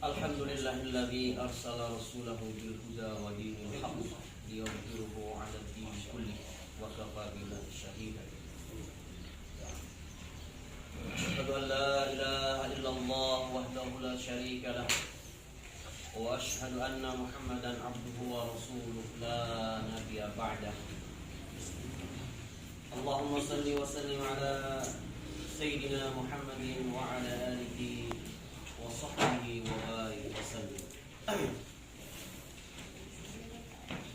Alhamdulillahilladzi arsala rasulahu bil huda wa dinil haqq liyudhhirahu 'ala ad-din kullih wa kafa billahi shahidan. Asyhadu an la ilaha illallah wahdahu la syarika lah wa asyhadu anna Muhammadan 'abduhu wa rasuluhu la nabiyya ba'dah. Allahumma salli wa sallim ala sayyidina Muhammadin wa ala alihi wa sahbihi wa barik wa sallim.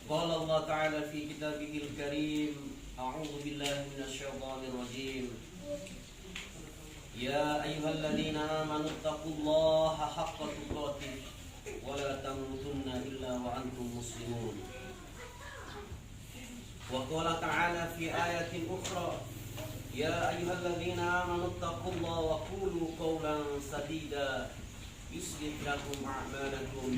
Qala Allah Ta'ala fi kitabihil karim, a'udzu billahi minasy syaithanir rajim. Ya ayyuhalladzina amanu taqullaha haqqa tuqatih wa la tamutunna illa wa antum muslimun. Wa qala ta'ala fi ayatin ukhra, ya ayyuhalladzina amanu taqullaha wa qulu qawlan sadida yuslih lakum a'malakum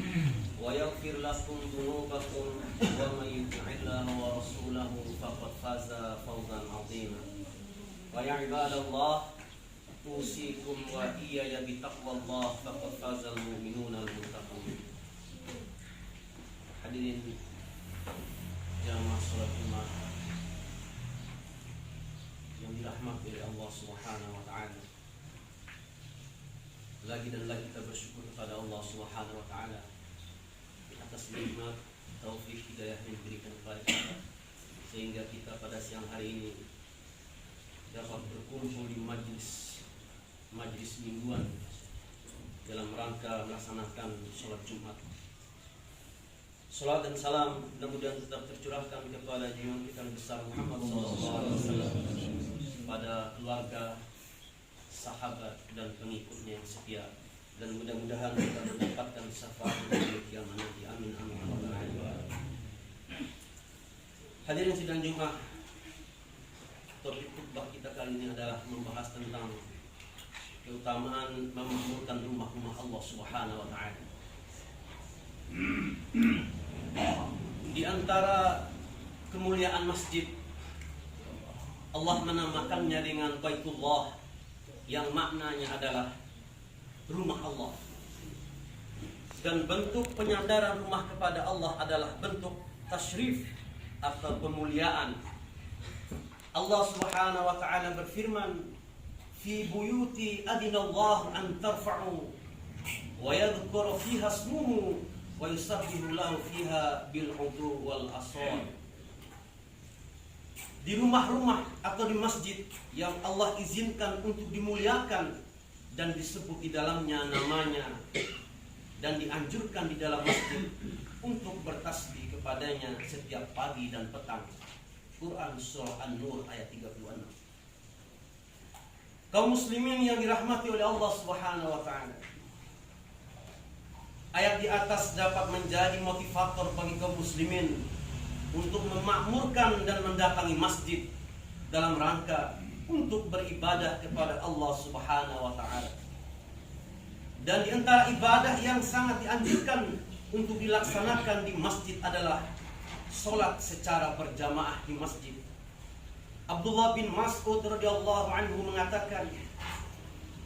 wa yaghfir lakum dhunubakum wa may yuti'illaha wa rasulahu faqad faza fawzan 'azima. Wa ya ibadallah, usikum wa iyaya bitaqwallah faqad fazal mu'minuna al-muttaqun. Hadirin jamaah salat Jumat yang dirahmati oleh Allah Subhanahu wa taala. Lagi dan lagi kita bersyukur kepada Allah Subhanahu wa taala atas nikmat taufik hidayah yang diberikan kepada kita, sehingga kita pada siang hari ini dapat berkumpul di majlis mingguan dalam rangka melaksanakan sholat Jumat. Salat dan salam mudah-mudahan tetap tercurahkan kepada junjungan kita besar Muhammad SAW, pada keluarga, sahabat dan pengikutnya yang setia, dan mudah-mudahan kita mendapatkan syafaat dari kiamat nanti. Amin amin ya rabbal alamin. Hadirin sidang Jumat, topik khutbah kita kali ini adalah membahas tentang keutamaan memakmurkan rumah-rumah Allah Subhanahu wa taala. Di antara kemuliaan masjid, Allah menamakannya dengan Baitullah, yang maknanya adalah rumah Allah. Dan bentuk penyadaran rumah kepada Allah adalah bentuk tasyrif atau pemuliaan. Allah Subhanahu wa taala berfirman, fi buyuti adinallahu an tarfa'u wa yadhkuru fiha ismuhu wa yusabbihu lahu fiha bil 'udhu wal asal. Di rumah-rumah atau di masjid yang Allah izinkan untuk dimuliakan dan disebut di dalamnya namanya, dan dianjurkan di dalam masjid untuk bertasbih kepadanya setiap pagi dan petang. Quran surah An-Nur ayat 36. Kaum muslimin yang dirahmati oleh Allah Subhanahu wa taala, ayat di atas dapat menjadi motivator bagi kaum muslimin untuk memakmurkan dan mendatangi masjid dalam rangka untuk beribadah kepada Allah Subhanahu wa taala. Dan di antara ibadah yang sangat dianjurkan untuk dilaksanakan di masjid adalah salat secara berjamaah di masjid. Abdullah bin Mas'ud radhiyallahu anhu mengatakan,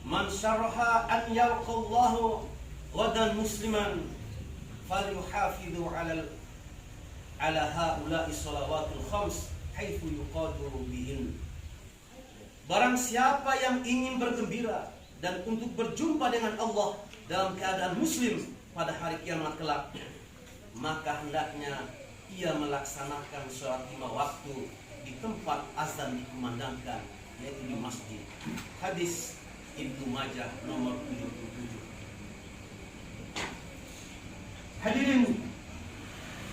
man syaraha an yalqallahu wadan musliman falyuhafidhu ala haula'i salawatul khams haitsu yuqadu bihin. Barang siapa yang ingin bergembira dan untuk berjumpa dengan Allah dalam keadaan muslim pada hari kiamat kelak, maka hendaknya ia melaksanakan sholat 5 waktu di tempat azan dikumandangkan, yaitu di masjid. Hadis Ibnu Majah nomor 77. Hadirin,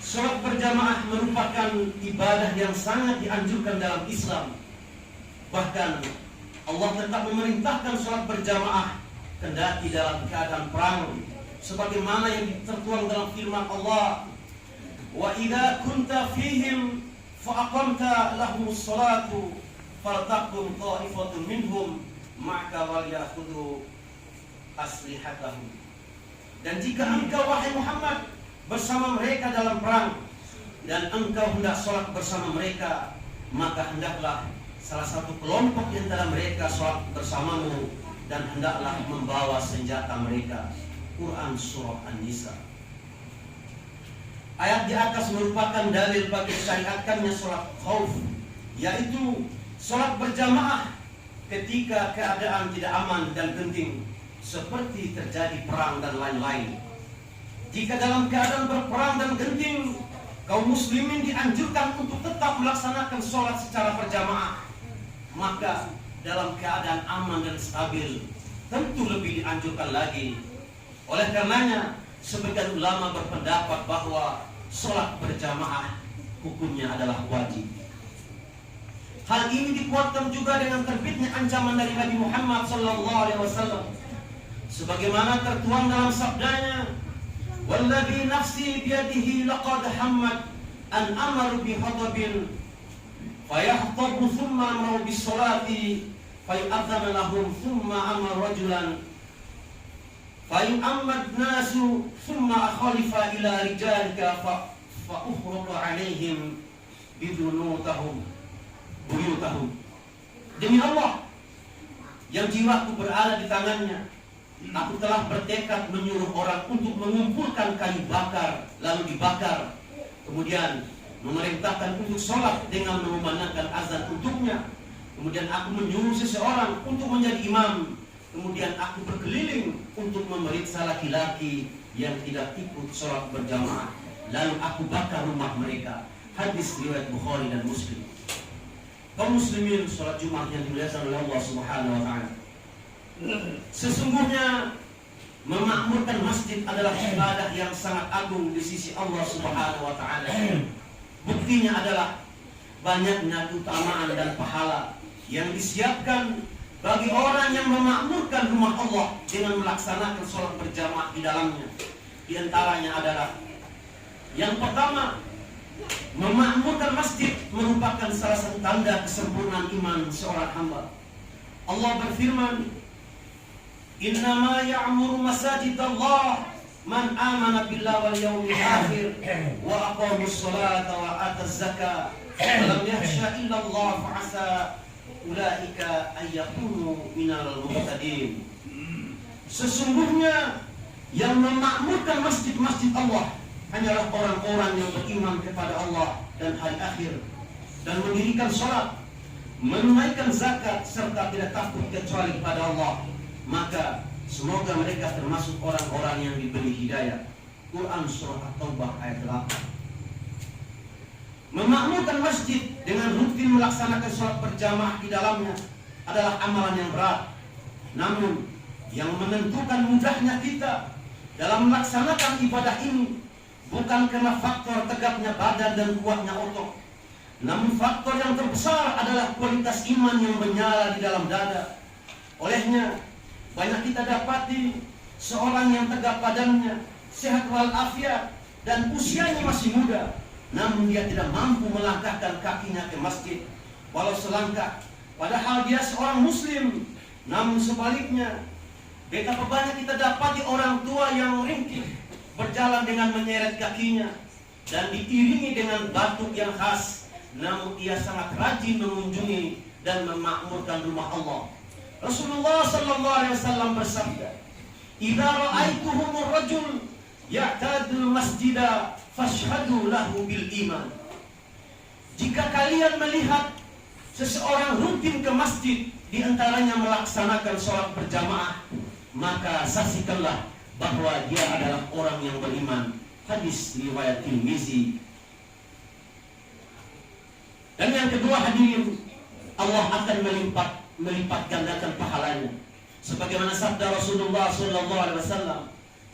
sholat berjamaah merupakan ibadah yang sangat dianjurkan dalam Islam. Bahkan Allah tetap memerintahkan sholat berjamaah kendati dalam keadaan perang, sebagaimana yang tertuang dalam firman Allah, wa idza kunta fihim fa aqamta lahumus salatu faltaqum ta'ifatun minhum ma'aka wal ya'khudhu aslihatahum. Dan jika engkau wahai Muhammad bersama mereka dalam perang dan engkau hendak sholat bersama mereka, maka hendaklah salah satu kelompok di antara mereka sholat bersamamu dan hendaklah membawa senjata mereka. Quran surah An-Nisa. Ayat di atas merupakan dalil bagi syariatkannya sholat khauf, yaitu sholat berjamaah ketika keadaan tidak aman dan genting, seperti terjadi perang dan lain-lain. Jika dalam keadaan berperang dan genting, kaum muslimin dianjurkan untuk tetap melaksanakan sholat secara berjamaah, maka dalam keadaan aman dan stabil tentu lebih dianjurkan lagi. Oleh karenanya, sebagian ulama berpendapat bahwa sholat berjamaah hukumnya adalah wajib. Hal ini dikuatkan juga dengan terbitnya ancaman dari Nabi Muhammad SAW, sebagaimana tertuang dalam sabdanya, "Walladzi nafsi biyadihi laqad hammat an amaru bihadabin fayahtabu thumma amru bis-salati fayu'adzana lahum thumma amara rajulan fayu'ammad nasu thumma akhalifa ila rijalika fa ukhruqa alaihim bidunutahum buyutahum." Demi Allah yang jiwaku berada di tangannya, aku telah bertekad menyuruh orang untuk mengumpulkan kayu bakar lalu dibakar, kemudian memerintahkan untuk sholat dengan mengumandangkan azan untuknya. Kemudian aku menyuruh seseorang untuk menjadi imam. Kemudian aku berkeliling untuk memeriksa laki-laki yang tidak ikut sholat berjamaah, lalu aku bakar rumah mereka. Hadis riwayat Bukhari dan Muslim. Kaum muslimin, sholat Jumat yang dimuliakan oleh Allah Subhanahu wa Ta'ala, sesungguhnya memakmurkan masjid adalah ibadah yang sangat agung di sisi Allah Subhanahu wa Ta'ala. Buktinya adalah banyaknya keutamaan dan pahala yang disiapkan bagi orang yang memakmurkan rumah Allah dengan melaksanakan sholat berjamaah di dalamnya. Di antaranya adalah yang pertama, memakmurkan masjid merupakan salah satu tanda kesempurnaan iman seorang hamba. Allah berfirman, "Innama ya'muru masajidallah man amana billahi wal yawmil akhir wa aqamus salata wa ataz zakata wa lam yakhsha illa Allah fa'asa ulaika ayyakunu minal muhtadin." Sesungguhnya yang memakmurkan masjid-masjid Allah hanyalah orang-orang yang beriman kepada Allah dan hari akhir, dan mendirikan sholat, menunaikan zakat, serta tidak takut kecuali kepada Allah. Maka semoga mereka termasuk orang-orang yang diberi hidayah. Quran surah At-Taubah ayat 8. Memakmurkan masjid dengan rutin melaksanakan sholat berjamaah di dalamnya adalah amalan yang berat. Namun yang menentukan mudahnya kita dalam melaksanakan ibadah ini bukan karena faktor tegapnya badan dan kuatnya otot, namun faktor yang terbesar adalah kualitas iman yang menyala di dalam dada. Olehnya banyak kita dapati seorang yang tegap badannya, sehat walafiat, dan usianya masih muda, namun dia tidak mampu melangkahkan kakinya ke masjid walau selangkah, padahal dia seorang muslim. Namun sebaliknya, betapa banyak kita dapati orang tua yang ringkih berjalan dengan menyeret kakinya dan diiringi dengan batuk yang khas, namun ia sangat rajin mengunjungi dan memakmurkan rumah Allah. Rasulullah sallallahu alaihi wasallam bersabda, "Idza ra'aituhumur rajul ya'tadul masjida fashhadu lahu bil iman." Jika kalian melihat seseorang rutin ke masjid, di antaranya melaksanakan sholat berjamaah, maka saksikanlah bahwa dia adalah orang yang beriman. Hadis riwayat Tirmizi. Dan yang kedua, hadirin, Allah akan melipat gandakan pahalanya. Sebagaimana sabda Rasulullah sallallahu alaihi wasallam,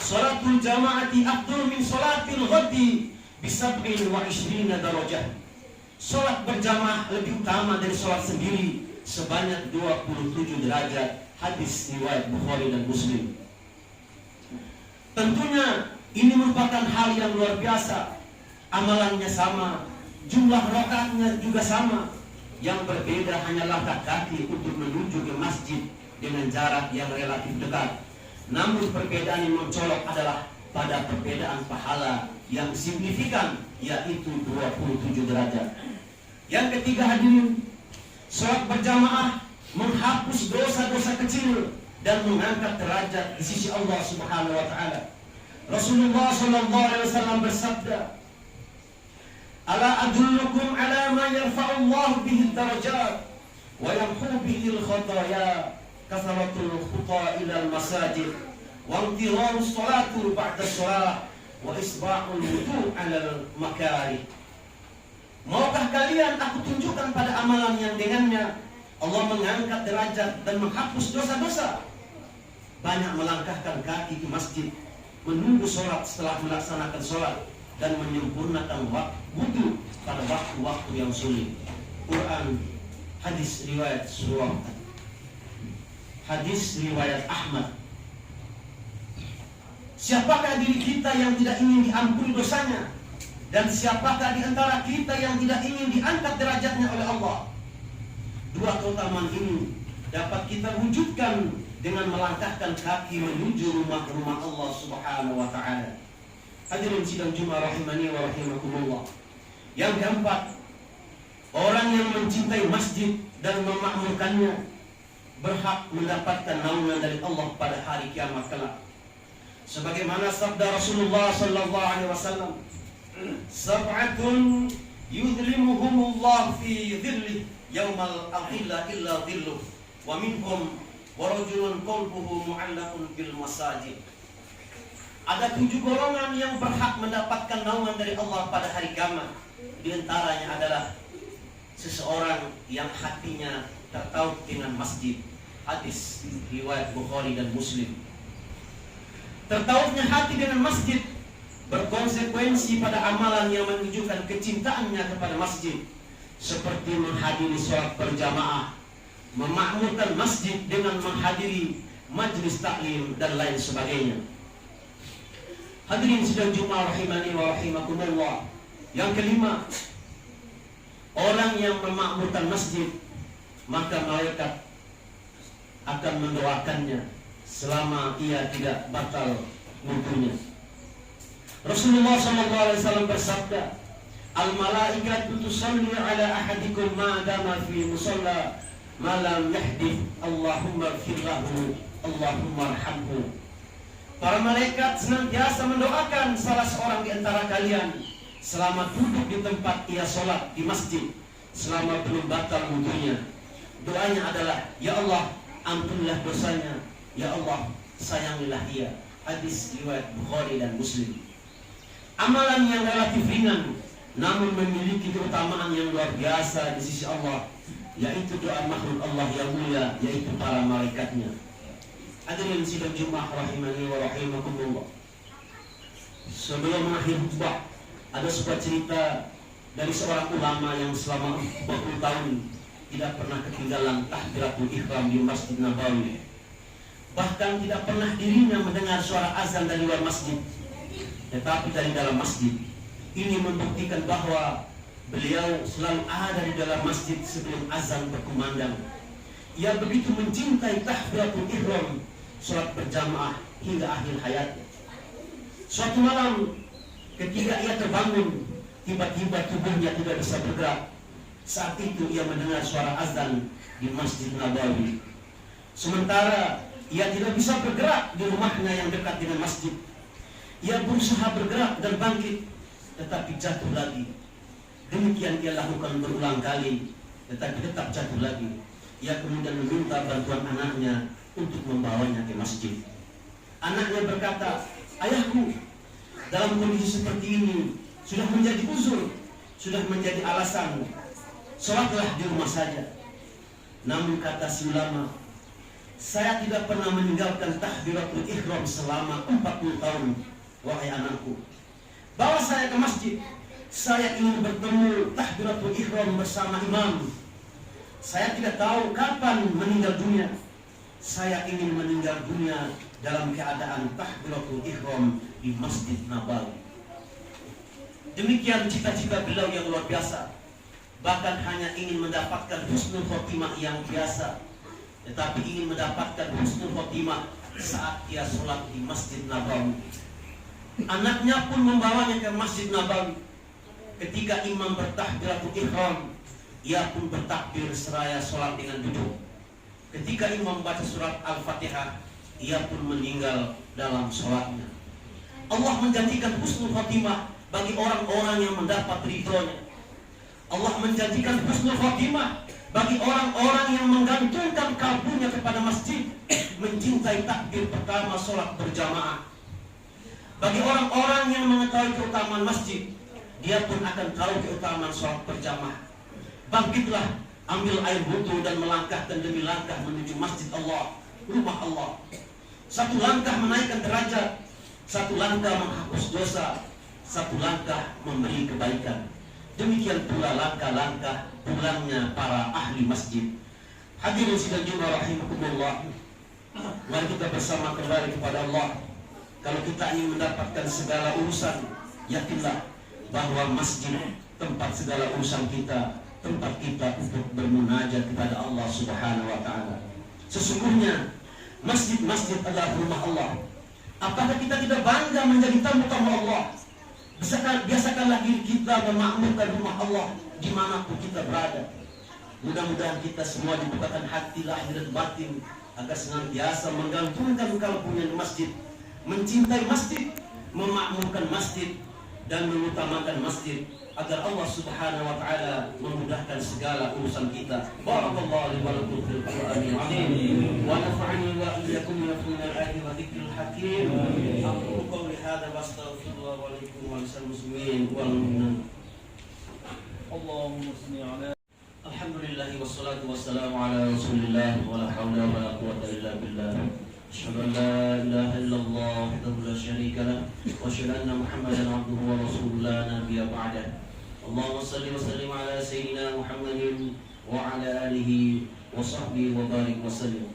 "Sholatul jamaati afdal min sholatil ghadi bi 27 darajah." Sholat berjamaah lebih utama dari sholat sendiri sebanyak 27 derajat. Hadis riwayat Bukhari dan Muslim. Tentunya ini merupakan hal yang luar biasa. Amalannya sama, jumlah rakaatnya juga sama. Yang berbeda hanyalah kaki untuk menuju ke masjid dengan jarak yang relatif dekat. Namun perbedaan yang mencolok adalah pada perbedaan pahala yang signifikan, yaitu 27 derajat. Yang ketiga, hadirin, sholat berjamaah menghapus dosa-dosa kecil dan mengangkat derajat di sisi Allah Subhanahu wa taala. Rasulullah sallallahu alaihi wasallam bersabda, "Ala adullukum ala ma yarfa'u Allah bihi darajat wa yamhu bihi al-khataya, kasratul khuta ila al-masajid wa intiharu salatu ba'da shalah wa isba'ul wudu' ala al-makarih." Maukah kalian aku tunjukkan pada amalan yang dengannya Allah mengangkat derajat dan menghapus dosa-dosa? Banyak melangkahkan kaki ke masjid, menunggu sholat setelah melaksanakan sholat, dan menyempurnakan wudu pada waktu-waktu yang sulit. Quran, hadis riwayat Surah, hadis riwayat Ahmad. Siapakah diri kita yang tidak ingin diampuni dosanya? Dan siapakah di antara kita yang tidak ingin diangkat derajatnya oleh Allah? Dua keutamaan ini dapat kita wujudkan dengan melangkahkan kaki menuju rumah-rumah Allah Subhanahu wa taala. Hadirin sidang Jumat rahimani wa rahimakumullah. Yang keempat, orang yang mencintai masjid dan memakmurkannya berhak mendapatkan naungan dari Allah pada hari kiamat kelak. Sebagaimana sabda Rasulullah sallallahu alaihi wasallam, "Sab'atun yudhlimuhumullah fi dhillih yaumal aqilla illa dhilluh wa minhum warajulun qalbuhu mu'allaqun bil masajid." Ada 7 golongan yang berhak mendapatkan naungan dari Allah pada hari kiamat. Di antaranya adalah seseorang yang hatinya tertaut dengan masjid. Hadis riwayat Bukhari dan Muslim. Tertautnya hati dengan masjid berkonsekuensi pada amalan yang menunjukkan kecintaannya kepada masjid, seperti menghadiri sholat berjamaah, memakmurkan masjid dengan menghadiri majlis taklim dan lain sebagainya. Hadirin sidang Jumat rahimani wa rahimakumullah. Yang kelima, orang yang memakmurkan masjid, maka malaikat akan mendoakannya selama ia tidak batal wudunya. Rasulullah SAW bersabda, "Al-malaikatu tusalli ala ahadikum ma dama fi musalla malam yahdith, Allahumma ighfir lahu, Allahumma arhamhu." Para malaikat senantiasa mendoakan salah seorang di antara kalian selama duduk di tempat ia sholat di masjid, selama belum batal wudunya. Doanya adalah, "Ya Allah, ampunilah dosanya. Ya Allah, sayangilah ia." Hadis riwayat Bukhari dan Muslim. Amalan yang relatif ringan namun memiliki keutamaan yang luar biasa di sisi Allah, yaitu doa makhluk Allah yang mulia, yaitu para malaikatnya. Hadirin sidang Jumat rahimani wa rahimakumullah. Sebelum mengakhiri khutbah, ada sebuah cerita dari seorang ulama yang selama 40 tahun tidak pernah ketinggalan takbiratul ihram di Masjid Nabawi. Bahkan tidak pernah dirinya mendengar suara azan dari luar masjid, tetapi dari dalam masjid. Ini membuktikan bahwa beliau selalu ada di dalam masjid sebelum azan berkumandang. Ia begitu mencintai takbiratul ihram, sholat berjamaah hingga akhir hayatnya. Suatu malam ketika ia terbangun, tiba-tiba tubuhnya tidak bisa bergerak. Saat itu ia mendengar suara azan di Masjid Nabawi. Sementara ia tidak bisa bergerak di rumahnya yang dekat dengan masjid. Ia berusaha bergerak dan bangkit, tetapi jatuh lagi. Demikian ia lakukan berulang kali, tetapi tetap jatuh lagi. Ia kemudian meminta bantuan anaknya untuk membawanya ke masjid. Anaknya berkata, "Ayahku, dalam kondisi seperti ini sudah menjadi uzur, sudah menjadi alasan, sholatlah di rumah saja." Namun kata si ulama, "Saya tidak pernah meninggalkan takbiratul ihram selama 40 tahun, wahai anakku. Bawa saya ke masjid. Saya ingin bertemu takbiratul ihram bersama imam. Saya tidak tahu kapan meninggal dunia. Saya ingin meninggal dunia dalam keadaan takbiratul ihram di Masjid Nabawi." Demikian cita-cita beliau yang luar biasa. Bahkan hanya ingin mendapatkan husnul khotimah yang biasa, tetapi ingin mendapatkan husnul khotimah saat ia sholat di Masjid Nabawi. Anaknya pun membawanya ke Masjid Nabawi. Ketika imam bertakbiratul ihram, ia pun bertakbir seraya sholat dengan duduk. ketika imam baca surat Al-Fatihah, ia pun meninggal dalam sholatnya. Allah menjanjikan husnul khatimah bagi orang-orang yang mendapat ridhonya. Allah menjanjikan husnul khatimah bagi orang-orang yang menggantungkan kalbunya kepada masjid, mencintai takbir pertama sholat berjamaah. Bagi orang-orang yang mengetahui keutamaan masjid, dia pun akan tahu keutamaan sholat berjamaah. Bangkitlah, ambil air wudu dan melangkahkan demi langkah menuju masjid Allah, rumah Allah. Satu langkah menaikkan derajat, satu langkah menghapus dosa, satu langkah memberi kebaikan. Demikian pula langkah-langkah pulangnya para ahli masjid. Hadirin sidang Jumat rahimakumullah, mari kita bersama kembali kepada Allah. Kalau kita ingin mendapatkan segala urusan, yakinlah bahwa masjid tempat segala urusan kita, tempat kita untuk bermunajat kepada Allah Subhanahu wa taala. Sesungguhnya masjid-masjid adalah rumah Allah. Apakah kita tidak bangga menjadi tamu-tamu Allah? Biasakanlah diri kita memakmurkan rumah Allah dimanapun kita berada. Mudah-mudahan kita semua dibukakan hati lahir dan batin agar senantiasa menggantungkan kalbunya di masjid, mencintai masjid, memakmurkan masjid, dan mengutamakan masjid, agar Allah Subhanahu wa taala memudahkan segala urusan kita. Barakallahu li wa lakum fil Qur'anil 'azim wa nafa'ani wa iyyakum min al-ayati wa dzikril hakim. Aqulu qawli hadza wa astaghfirullah wa lakum wa lisal muslimin wal mu'minin. Allahumma shalli 'ala Alhamdulillah wassalatu wassalamu ala Rasulillah wa la haula wa la quwwata illa billah. Asyhadu an la ilaha illallah wahdahu la syarika lah wa asyhadu anna Muhammadan 'abduhu wa rasuluhu la nabiyya ba'dah. Allahumma shalli wa sallim ala sayyidina Muhammadin wa ala alihi wa sahbihi wa barik wa sallim.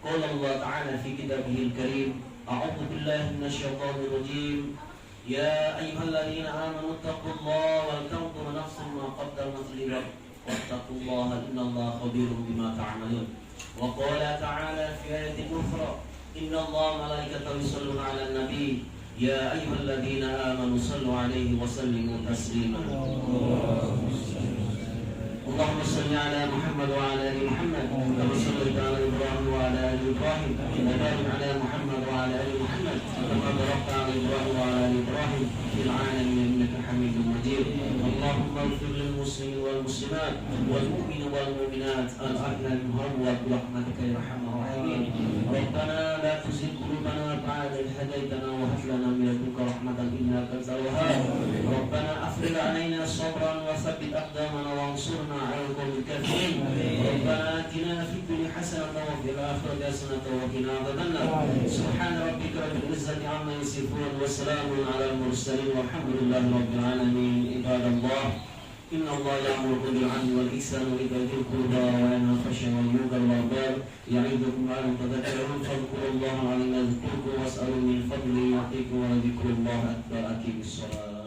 Qala Allah ta'ala fi kitabihil karim, a'udzu billahi minasy syaithanir rajim. Ya ayyuhalladzina amanu taqullaha wal tanzur nafsun ma qaddamat lighad wattaqullaha innallaha khabirum bima ta'malun. Wa qala ta'ala fi ayatin ukhra, innallaha malaikatahu yusholluna 'alan nabi ya ayyuhalladzina amanu shallu 'alaihi wa sallimu taslima. Allahumma shalli 'ala Muhammad wa 'ala ali Muhammad kama shallaita 'ala Ibrahim wa 'ala ali Ibrahim wa barik 'ala Muhammad wa 'ala ali Muhammad kama barakta 'ala Ibrahim wa 'ala ali Ibrahim fil 'alamin innaka Hamidum Majid. Allahumma ighfir lil muslimin wal muslimat wal mu'minin wal mu'minat al-ahya'i minhum wa birahmatika ya arhamar rahimin. Rabbana la tuzigh qulubana ba'da idh hadaytana wa hab lana min ladunka rahmatan innaka antal wahhab. Rabbana afrigh 'alaina sabran wa thabbit aqdamana wansurna 'alal qawmil kafirin. Rabbana atina fid dunya hasanatan wa fil akhirati hasanatan wa qina adzabannar. Subhana rabbika rabbil izzati 'amma yasifun wa salamun 'alal mursalin walhamdulillahi rabbil alamin. Ibadallah, inna Allah ya'muru bil 'adli wal ihsani wa ita'i dzil qurba wa yanha 'anil fahsya'i wal munkari wal baghi ya'idukum la'allakum tadhakkarun. Fadhkurullaha 'azima yadhkurkum was'aluhu min fadlihi yu'tikum wa la dhikrullahi akbar. Aqimis shalah.